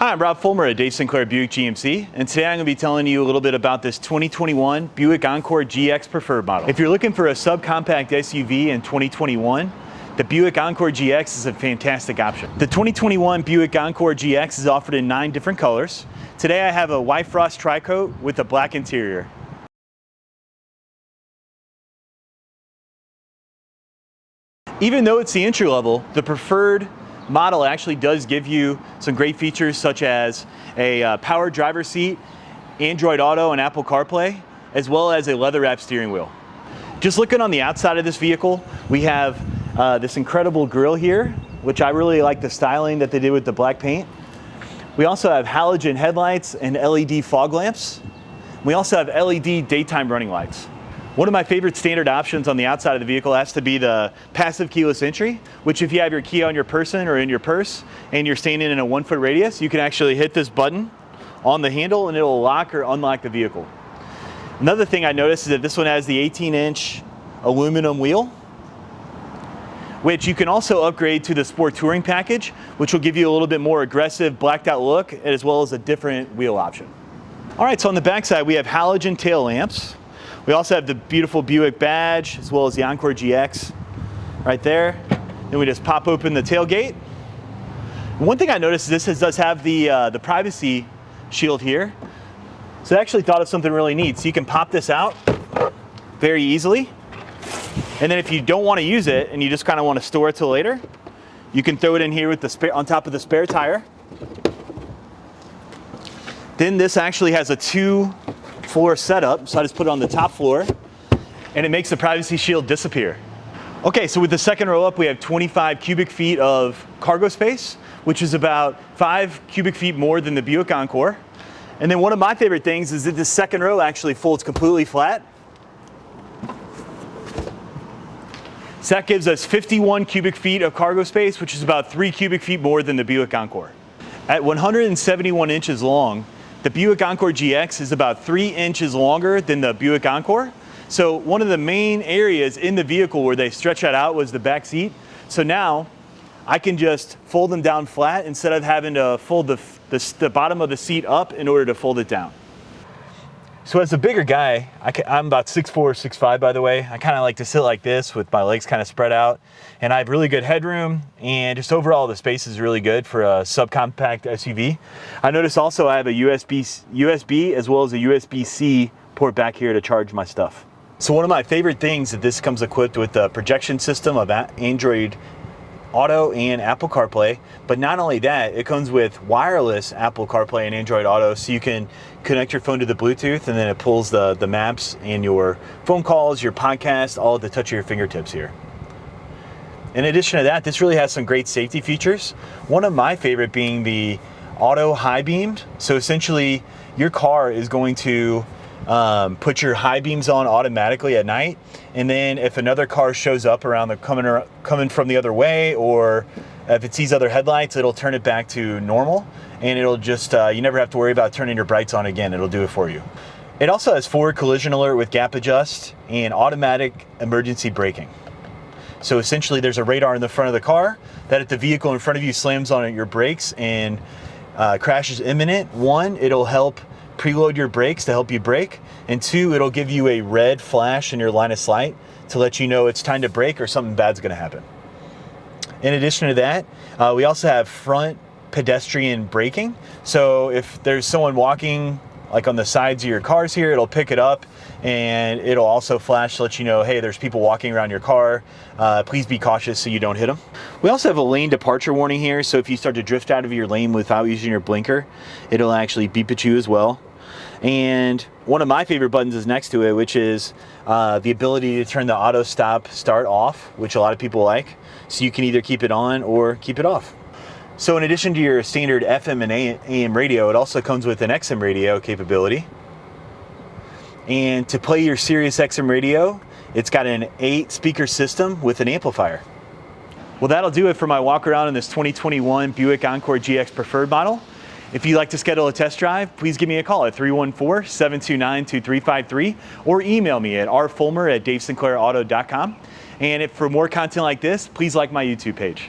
Hi, I'm Rob Fulmer at Dave Sinclair Buick GMC, and today I'm going to be telling you a little bit about this 2021 Buick Encore GX Preferred model. If you're looking for a subcompact SUV in 2021, the Buick Encore GX is a fantastic option. The 2021 Buick Encore GX is offered in 9 different colors. Today I have a white frost tri-coat with a black interior. Even though it's the entry level, the Preferred model actually does give you some great features such as a power driver seat, Android Auto and Apple CarPlay, as well as a leather-wrapped steering wheel. Just looking on the outside of this vehicle, we have this incredible grille here, which I really like the styling that they did with the black paint. We also have halogen headlights and LED fog lamps. We also have LED daytime running lights. One of my favorite standard options on the outside of the vehicle has to be the passive keyless entry, which if you have your key on your person or in your purse and you're standing in a 1-foot radius, you can actually hit this button on the handle and it'll lock or unlock the vehicle. Another thing I noticed is that this one has the 18-inch aluminum wheel, which you can also upgrade to the Sport Touring package, which will give you a little bit more aggressive blacked out look as well as a different wheel option. All right, so on the backside we have halogen tail lamps. We also have the beautiful Buick badge as well as the Encore GX right there. Then we just pop open the tailgate. And one thing I noticed is this does have the privacy shield here. So I actually thought of something really neat. So you can pop this out very easily. And then if you don't want to use it and you just kind of want to store it till later, you can throw it in here with the on top of the spare tire. Then this actually has a 2-floor setup, so I just put it on the top floor and it makes the privacy shield disappear. Okay, so with the second row up we have 25 cubic feet of cargo space, which is about 5 cubic feet more than the Buick Encore. And then one of my favorite things is that this second row actually folds completely flat. So that gives us 51 cubic feet of cargo space, which is about 3 cubic feet more than the Buick Encore. At 171 inches long, the Buick Encore GX is about 3 inches longer than the Buick Encore. So one of the main areas in the vehicle where they stretch that out was the back seat. So now I can just fold them down flat instead of having to fold the bottom of the seat up in order to fold it down. So as a bigger guy, I'm about 6'4", 6'5", by the way. I kind of like to sit like this with my legs kind of spread out. And I have really good headroom, and just overall the space is really good for a subcompact SUV. I noticed also I have a USB as well as a USB-C port back here to charge my stuff. So one of my favorite things that this comes equipped with a projection system of Android Auto and Apple CarPlay, but not only that, it comes with wireless Apple CarPlay and Android Auto, so you can connect your phone to the Bluetooth and then it pulls the maps and your phone calls, your podcast, all at the touch of your fingertips here. In addition to that, this really has some great safety features. One of my favorite being the auto high beamed. So essentially your car is going to put your high beams on automatically at night, and then if another car shows up around coming from the other way, or if it sees other headlights, it'll turn it back to normal, and it'll just you never have to worry about turning your brights on again. It'll do it for you. It also has forward collision alert with gap adjust and automatic emergency braking. So essentially there's a radar in the front of the car that if the vehicle in front of you slams on your brakes and crash is imminent, 1, it'll help preload your brakes to help you brake, and 2, it'll give you a red flash in your line of sight to let you know it's time to brake or something bad's going to happen. In addition to that, we also have front pedestrian braking. So if there's someone walking like on the sides of your cars here, it'll pick it up and it'll also flash to let you know, hey, there's people walking around your car. Please be cautious so you don't hit them. We also have a lane departure warning here, so if you start to drift out of your lane without using your blinker, it'll actually beep at you as well. And one of my favorite buttons is next to it, which is the ability to turn the auto stop start off, which a lot of people like. So you can either keep it on or keep it off. So in addition to your standard FM and AM radio, it also comes with an XM radio capability. And to play your Sirius XM radio, it's got an 8-speaker system with an amplifier. Well, that'll do it for my walk around in this 2021 Buick Encore GX Preferred model. If you'd like to schedule a test drive, please give me a call at 314-729-2353 or email me at rfulmer@davesinclairauto.com. And if for more content like this, please like my YouTube page.